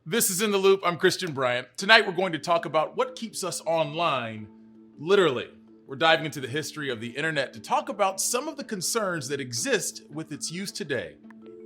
This is In the Loop. I'm Christian Bryant. Tonight we're going to talk about what keeps us online, literally. We're diving into the history of the internet to talk about some of the concerns that exist with its use today.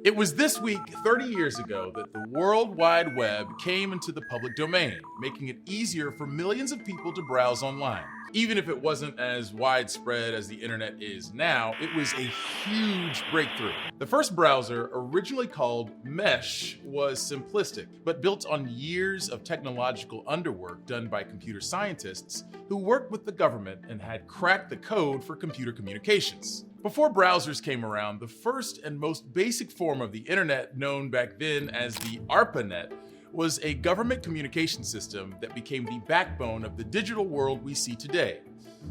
It was this week, 30 years ago, that the World Wide Web came into the public domain, making it easier for millions of people to browse online. Even if it wasn't as widespread as the internet is now, it was a huge breakthrough. The first browser, originally called Mesh, was simplistic, but built on years of technological underwork done by computer scientists who worked with the government and had cracked the code for computer communications. Before browsers came around, the first and most basic form of the internet, known back then as the ARPANET, was a government communication system that became the backbone of the digital world we see today.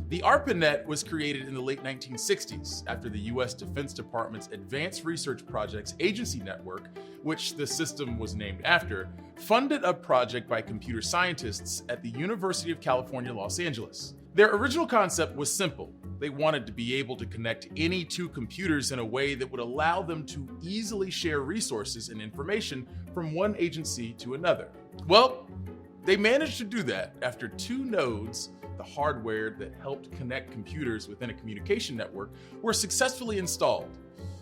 The ARPANET was created in the late 1960s after the US Defense Department's Advanced Research Projects Agency Network, which the system was named after, funded a project by computer scientists at the University of California, Los Angeles. Their original concept was simple. They wanted to be able to connect any two computers in a way that would allow them to easily share resources and information from one agency to another. Well, they managed to do that after two nodes, the hardware that helped connect computers within a communication network, were successfully installed.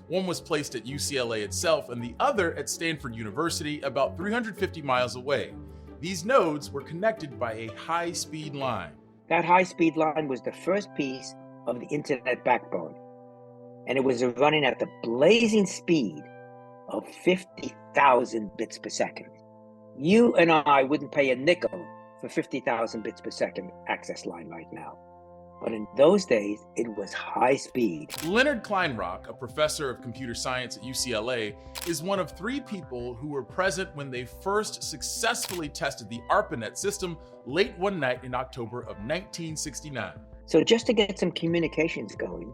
One was placed at UCLA itself and the other at Stanford University, about 350 miles away. These nodes were connected by a high-speed line. That high-speed line was the first piece of the internet backbone, and it was running at the blazing speed of 50,000 bits per second. You and I wouldn't pay a nickel for 50,000 bits per second access line right now, but in those days it was high speed. Leonard Kleinrock, a professor of computer science at UCLA, is one of three people who were present when they first successfully tested the ARPANET system late one night in October of 1969. So just to get some communications going,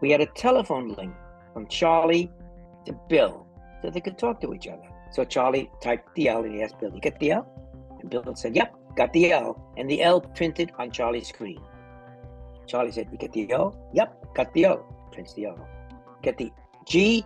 we had a telephone link from Charlie to Bill so they could talk to each other. So Charlie typed the L and he asked Bill, "You get the L?" And Bill said, "Yep, got the L." And the L printed on Charlie's screen. Charlie said, "You get the O?" "Yep, got the O." Prints the O. "Get the G?"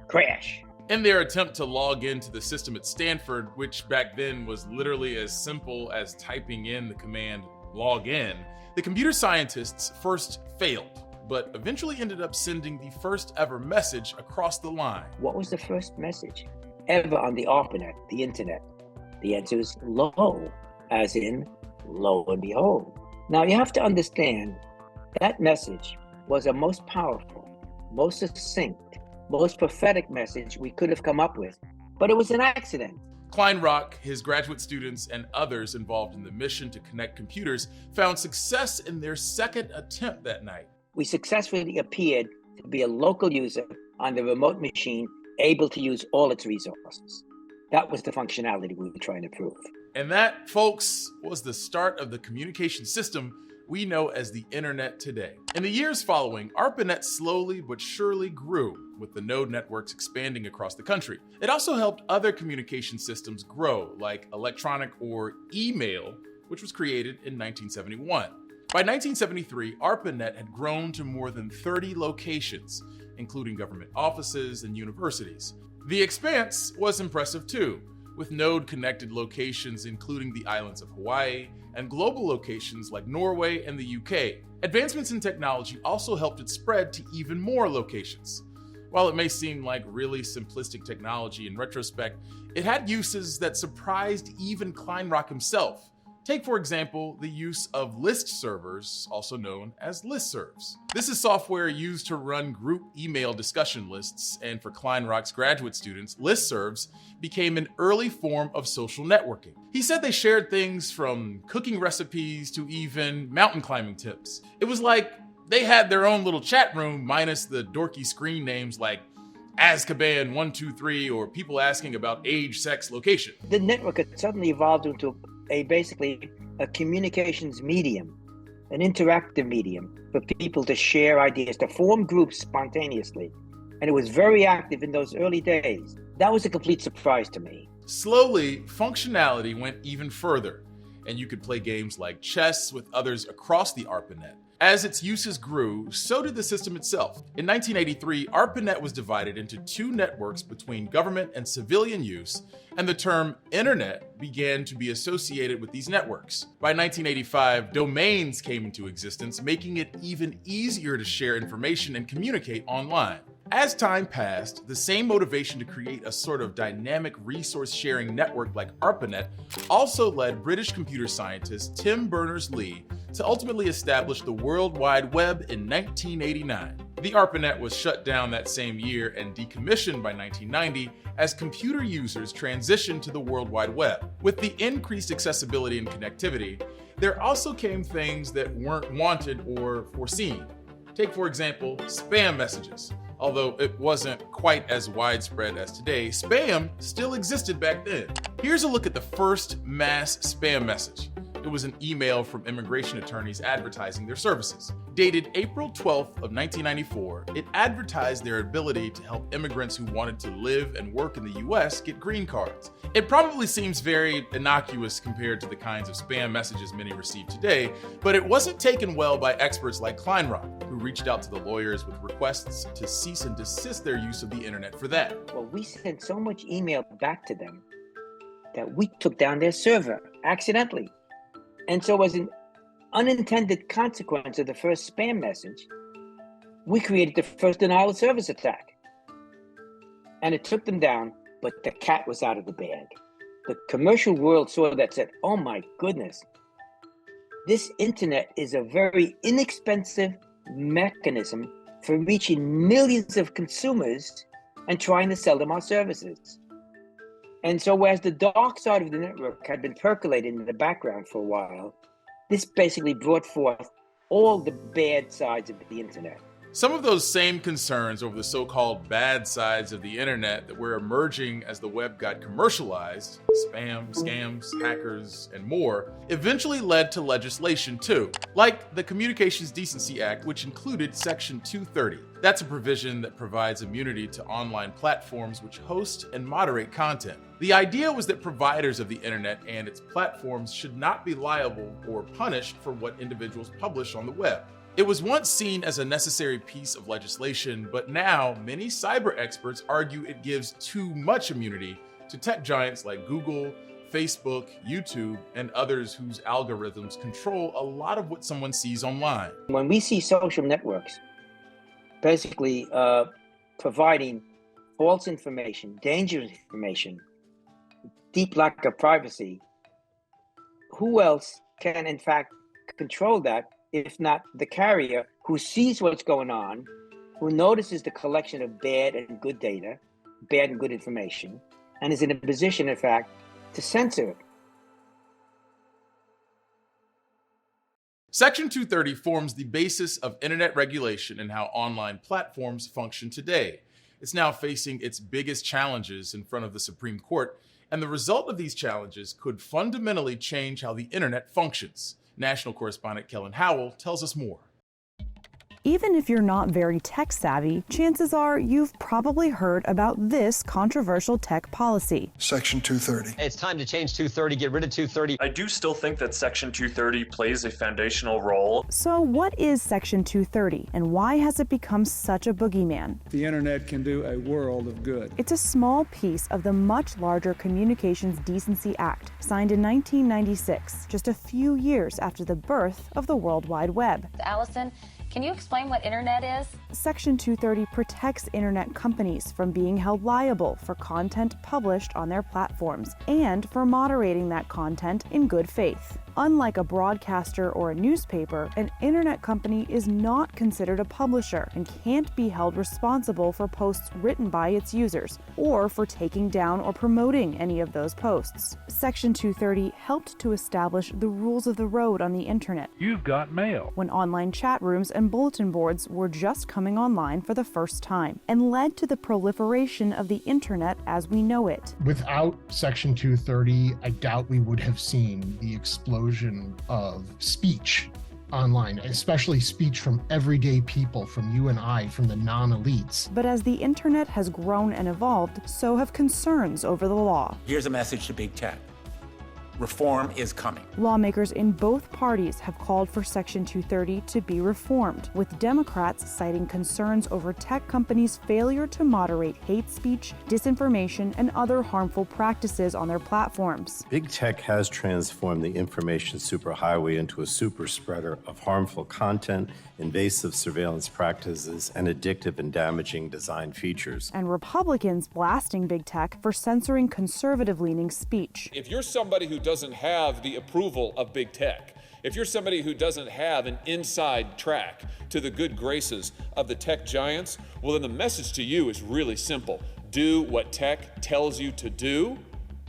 Crash. In their attempt to log into the system at Stanford, which back then was literally as simple as typing in the command log in, the computer scientists first failed, but eventually ended up sending the first ever message across the line. What was the first message ever on the ARPANET, the internet? The answer is low, as in lo and behold. Now you have to understand that message was a most powerful, most succinct, most prophetic message we could have come up with, but it was an accident. Kleinrock, his graduate students, and others involved in the mission to connect computers found success in their second attempt that night. We successfully appeared to be a local user on the remote machine, able to use all its resources. That was the functionality we were trying to prove. And that, folks, was the start of the communication system we know as the internet today. In the years following, ARPANET slowly but surely grew, with the node networks expanding across the country. It also helped other communication systems grow, like electronic or email, which was created in 1971. By 1973, ARPANET had grown to more than 30 locations, including government offices and universities. The expanse was impressive too, with node-connected locations including the islands of Hawaii and global locations like Norway and the UK. Advancements in technology also helped it spread to even more locations. While it may seem like really simplistic technology in retrospect, it had uses that surprised even Kleinrock himself. Take, for example, the use of list servers, also known as listservs. This is software used to run group email discussion lists, and for Kleinrock's graduate students, listservs became an early form of social networking. He said they shared things from cooking recipes to even mountain climbing tips. It was like they had their own little chat room, minus the dorky screen names like Azkaban 123 or people asking about age, sex, location. The network had suddenly evolved into basically a communications medium, an interactive medium for people to share ideas, to form groups spontaneously. And it was very active in those early days. That was a complete surprise to me. Slowly, functionality went even further, and you could play games like chess with others across the ARPANET. As its uses grew, so did the system itself. In 1983, ARPANET was divided into two networks between government and civilian use, and the term internet began to be associated with these networks. By 1985, domains came into existence, making it even easier to share information and communicate online. As time passed, the same motivation to create a sort of dynamic resource-sharing network like ARPANET also led British computer scientist Tim Berners-Lee to ultimately establish the World Wide Web in 1989. The ARPANET was shut down that same year and decommissioned by 1990 as computer users transitioned to the World Wide Web. With the increased accessibility and connectivity, there also came things that weren't wanted or foreseen. Take, for example, spam messages. Although it wasn't quite as widespread as today, spam still existed back then. Here's a look at the first mass spam message. It was an email from immigration attorneys advertising their services. Dated April 12th of 1994, it advertised their ability to help immigrants who wanted to live and work in the US get green cards. It probably seems very innocuous compared to the kinds of spam messages many receive today, but it wasn't taken well by experts like Kleinrock, who reached out to the lawyers with requests to cease and desist their use of the internet for that. Well, we sent so much email back to them that we took down their server accidentally. And so as an unintended consequence of the first spam message, we created the first denial of service attack. And it took them down, but the cat was out of the bag. The commercial world saw that and said, oh my goodness, this internet is a very inexpensive mechanism for reaching millions of consumers and trying to sell them our services. And so whereas the dark side of the network had been percolating in the background for a while, this basically brought forth all the bad sides of the internet. Some of those same concerns over the so-called bad sides of the internet that were emerging as the web got commercialized, spam, scams, hackers, and more, eventually led to legislation too, like the Communications Decency Act, which included Section 230. That's a provision that provides immunity to online platforms which host and moderate content. The idea was that providers of the internet and its platforms should not be liable or punished for what individuals publish on the web. It was once seen as a necessary piece of legislation, but now many cyber experts argue it gives too much immunity to tech giants like Google, Facebook, YouTube, and others whose algorithms control a lot of what someone sees online. When we see social networks basically providing false information, dangerous information, deep lack of privacy, who else can in fact control that if not the carrier who sees what's going on, who notices the collection of bad and good data, bad and good information, and is in a position, in fact, to censor it? Section 230 forms the basis of internet regulation and how online platforms function today. It's now facing its biggest challenges in front of the Supreme Court, and the result of these challenges could fundamentally change how the internet functions. National correspondent Kellen Howell tells us more. Even if you're not very tech savvy, chances are you've probably heard about this controversial tech policy. Section 230. It's time to change 230, get rid of 230. I do still think that Section 230 plays a foundational role. So what is Section 230 and why has it become such a boogeyman? The internet can do a world of good. It's a small piece of the much larger Communications Decency Act, signed in 1996, just a few years after the birth of the World Wide Web. Allison, can you explain what internet is? Section 230 protects internet companies from being held liable for content published on their platforms and for moderating that content in good faith. Unlike a broadcaster or a newspaper, an internet company is not considered a publisher and can't be held responsible for posts written by its users or for taking down or promoting any of those posts. Section 230 helped to establish the rules of the road on the internet. You've got mail. When online chat rooms and bulletin boards were just coming online for the first time, and led to the proliferation of the internet as we know it. Without Section 230, I doubt we would have seen the explosion of speech online, especially speech from everyday people, from you and I, from the non-elites. But as the internet has grown and evolved, so have concerns over the law. Here's a message to Big Tech. reform is coming. Lawmakers in both parties have called for Section 230 to be reformed, with Democrats citing concerns over tech companies' failure to moderate hate speech, disinformation, and other harmful practices on their platforms. Big tech has transformed the information superhighway into a super spreader of harmful content, invasive surveillance practices, and addictive and damaging design features. And Republicans blasting big tech for censoring conservative-leaning speech. If you're somebody who doesn't have the approval of big tech, if you're somebody who doesn't have an inside track to the good graces of the tech giants, well, then the message to you is really simple. Do what tech tells you to do,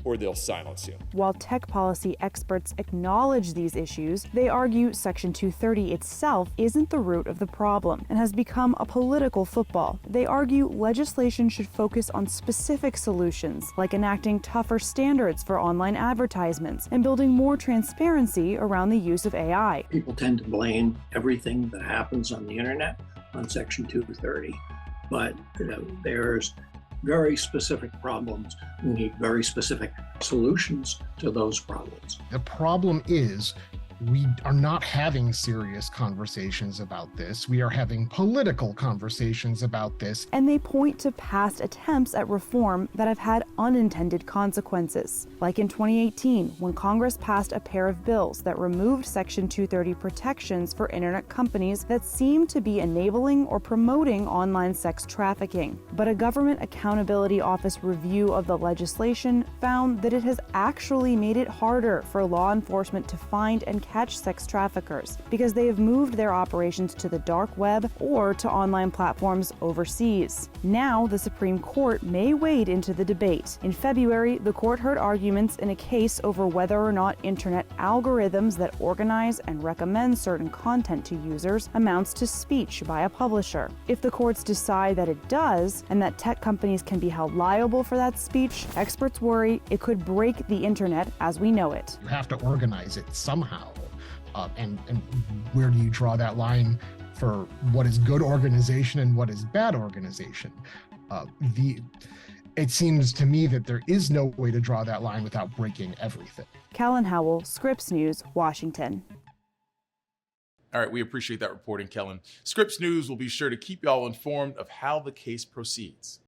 or they'll silence you. While tech policy experts acknowledge these issues, they argue Section 230 itself isn't the root of the problem and has become a political football. They argue legislation should focus on specific solutions, like enacting tougher standards for online advertisements and building more transparency around the use of AI. People tend to blame everything that happens on the internet on Section 230, but there's very specific problems. We need very specific solutions to those problems. The problem is we are not having serious conversations about this. We are having political conversations about this. And they point to past attempts at reform that have had unintended consequences. Like in 2018, when Congress passed a pair of bills that removed Section 230 protections for internet companies that seemed to be enabling or promoting online sex trafficking. But a Government Accountability Office review of the legislation found that it has actually made it harder for law enforcement to find and catch sex traffickers because they have moved their operations to the dark web or to online platforms overseas. Now, the Supreme Court may wade into the debate. In February, the court heard arguments in a case over whether or not internet algorithms that organize and recommend certain content to users amounts to speech by a publisher. If the courts decide that it does, and that tech companies can be held liable for that speech, experts worry it could break the internet as we know it. You have to organize it somehow. And where do you draw that line for what is good organization and what is bad organization? It seems to me that there is no way to draw that line without breaking everything. Kellen Howell, Scripps News, Washington. All right, we appreciate that reporting, Kellen. Scripps News will be sure to keep y'all informed of how the case proceeds.